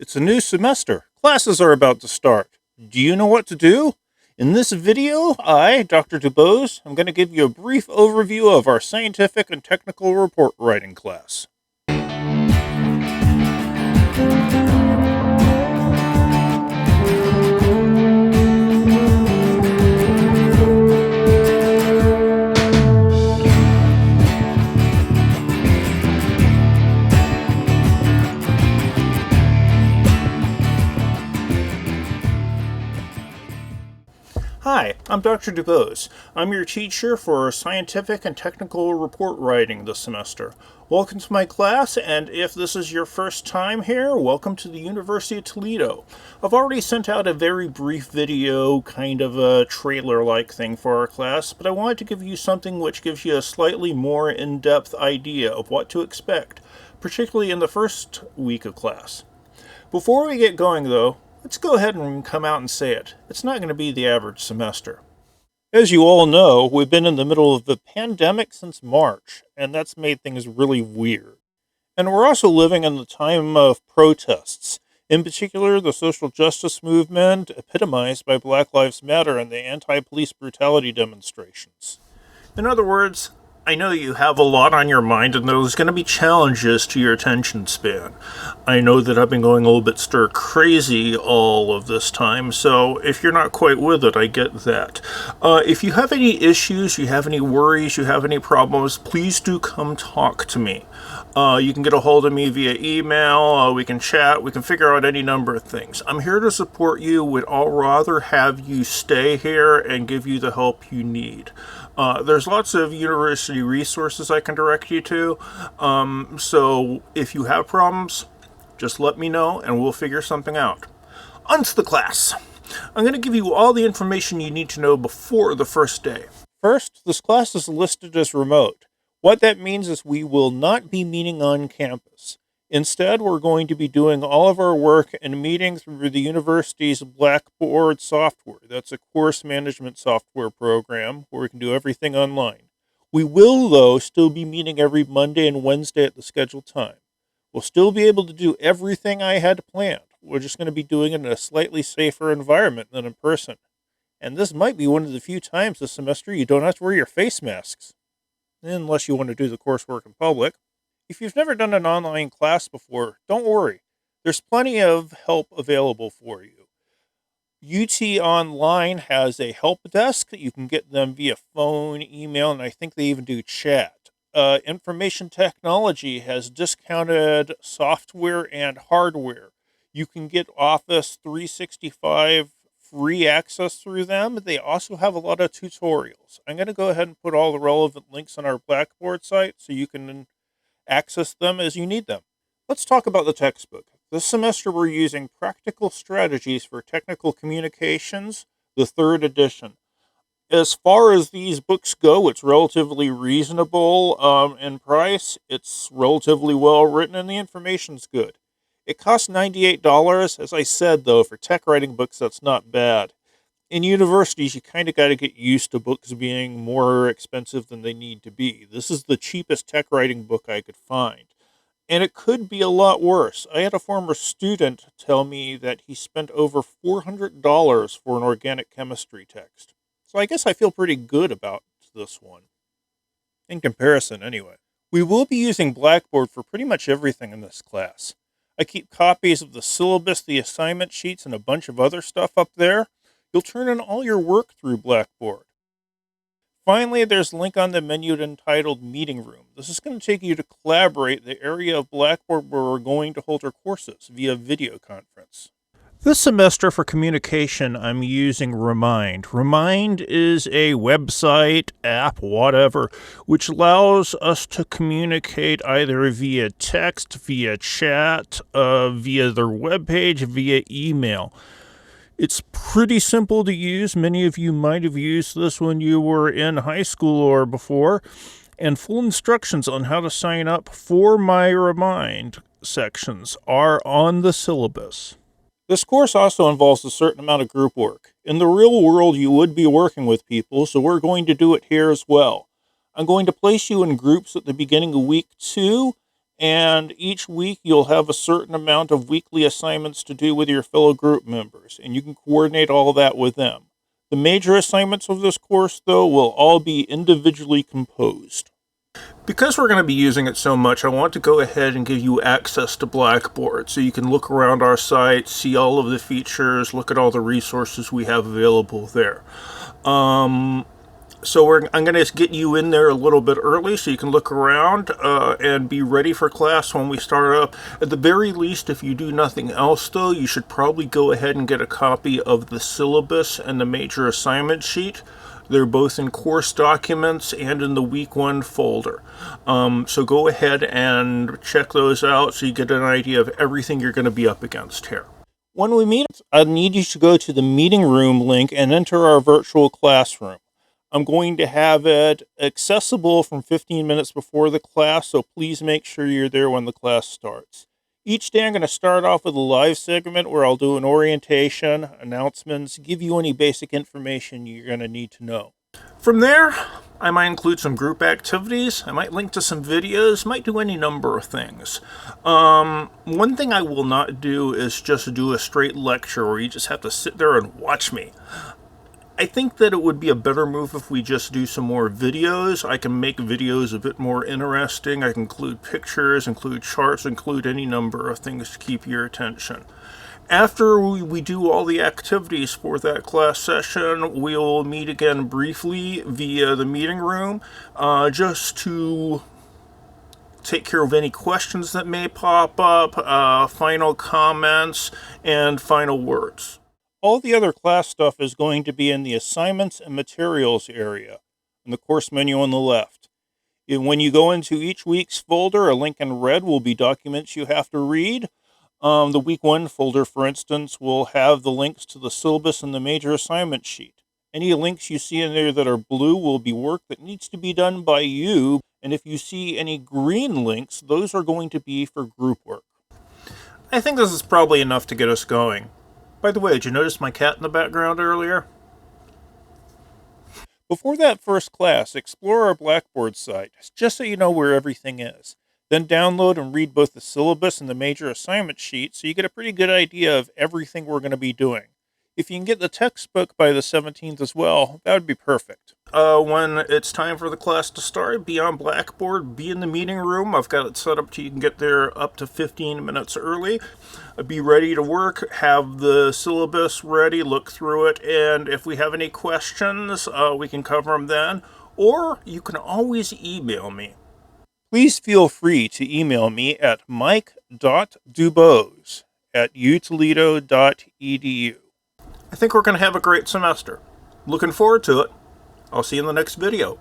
It's a new semester. Classes are about to start. Do you know what to do? In this video, I, Dr. DuBose, am going to give you a brief overview of our scientific and technical report writing class. Hi, I'm Dr. DuBose. I'm your teacher for scientific and technical report writing this semester. Welcome to my class, and if this is your first time here, welcome to the University of Toledo. I've already sent out a very brief video, kind of a trailer-like thing for our class, but I wanted to give you something which gives you a slightly more in-depth idea of what to expect, particularly in the first week of class. Before we get going, though, let's go ahead and come out and say it. It's not going to be the average semester. As you all know, we've been in the middle of the pandemic since March, and that's made things really weird. And we're also living in the time of protests, in particular the social justice movement epitomized by Black Lives Matter and the anti-police brutality demonstrations. In other words, I know you have a lot on your mind and there's going to be challenges to your attention span. I know that I've been going a little bit stir crazy all of this time, so if you're not quite with it, I get that. If you have any issues, you have any worries, you have any problems, please do come talk to me. You can get a hold of me via email, we can chat, we can figure out any number of things. I'm here to support you. Would all rather have you stay here and give you the help you need. There's lots of university resources I can direct you to, so if you have problems, just let me know and we'll figure something out. On to the class. I'm going to give you all the information you need to know before the first day. First, this class is listed as remote. What that means is we will not be meeting on campus. Instead, we're going to be doing all of our work and meeting through the university's Blackboard software. That's a course management software program where we can do everything online. We will, though, still be meeting every Monday and Wednesday at the scheduled time. We'll still be able to do everything I had planned. We're just going to be doing it in a slightly safer environment than in person. And this might be one of the few times this semester you don't have to wear your face masks, unless you want to do the coursework in public. If you've never done an online class before, don't worry. There's plenty of help available for you. UT Online has a help desk that you can get them via phone, email, and I think they even do chat. Information technology has discounted software and hardware. You can get Office 365 free access through them. They also have a lot of tutorials. I'm going to go ahead and put all the relevant links on our Blackboard site so you can access them as you need them. Let's talk about the textbook. This semester we're using Practical Strategies for Technical Communications, the 3rd edition. As far as these books go, it's relatively reasonable in price. It's relatively well written and the information's good. It costs $98. As I said, though, for tech writing books, that's not bad. In universities, you kind of got to get used to books being more expensive than they need to be. This is the cheapest tech writing book I could find. And it could be a lot worse. I had a former student tell me that he spent over $400 for an organic chemistry text. So I guess I feel pretty good about this one. In comparison, anyway. We will be using Blackboard for pretty much everything in this class. I keep copies of the syllabus, the assignment sheets, and a bunch of other stuff up there. You'll turn in all your work through Blackboard. Finally, there's a link on the menu entitled Meeting Room. This is going to take you to Collaborate, the area of Blackboard where we're going to hold our courses via video conference. This semester for communication, I'm using Remind. Remind is a website, app, whatever, which allows us to communicate either via text, via chat, via their webpage, via email. It's pretty simple to use. Many of you might have used this when you were in high school or before. And full instructions on how to sign up for my Remind sections are on the syllabus. This course also involves a certain amount of group work. In the real world, you would be working with people, so we're going to do it here as well. I'm going to place you in groups at the beginning of week 2 And each week you'll have a certain amount of weekly assignments to do with your fellow group members, and you can coordinate all that with them. The major assignments of this course, though, will all be individually composed. Because we're going to be using it so much, I want to go ahead and give you access to Blackboard so you can look around our site, see all of the features, look at all the resources we have available there. I'm going to get you in there a little bit early so you can look around and be ready for class when we start up. At the very least, if you do nothing else, though, you should probably go ahead and get a copy of the syllabus and the major assignment sheet. They're both in course documents and in the week 1 folder. So go ahead and check those out so you get an idea of everything you're going to be up against here. When we meet, I need you to go to the meeting room link and enter our virtual classroom. I'm going to have it accessible from 15 minutes before the class, so please make sure you're there when the class starts. Each day I'm going to start off with a live segment where I'll do an orientation, announcements, give you any basic information you're going to need to know. From there, I might include some group activities, I might link to some videos, might do any number of things. One thing I will not do is just do a straight lecture where you just have to sit there and watch me. I think that it would be a better move if we just do some more videos. I can make videos a bit more interesting. I can include pictures, include charts, include any number of things to keep your attention. After we do all the activities for that class session, we'll meet again briefly via the meeting room just to take care of any questions that may pop up, final comments, and final words. All the other class stuff is going to be in the assignments and materials area in the course menu on the left. And when you go into each week's folder, a link in red will be documents you have to read. The week 1 folder, for instance, will have the links to the syllabus and the major assignment sheet. Any links you see in there that are blue will be work that needs to be done by you. And if you see any green links, those are going to be for group work. I think this is probably enough to get us going. By the way, did you notice my cat in the background earlier? Before that first class, explore our Blackboard site, just so you know where everything is. Then download and read both the syllabus and the major assignment sheet so you get a pretty good idea of everything we're going to be doing. If you can get the textbook by the 17th as well, that would be perfect. When it's time for the class to start, be on Blackboard, be in the meeting room. I've got it set up so you can get there up to 15 minutes early. Be ready to work, have the syllabus ready, look through it, and if we have any questions, we can cover them then. Or you can always email me. Please feel free to email me at mike.dubose@utoledo.edu. I think we're going to have a great semester. Looking forward to it. I'll see you in the next video.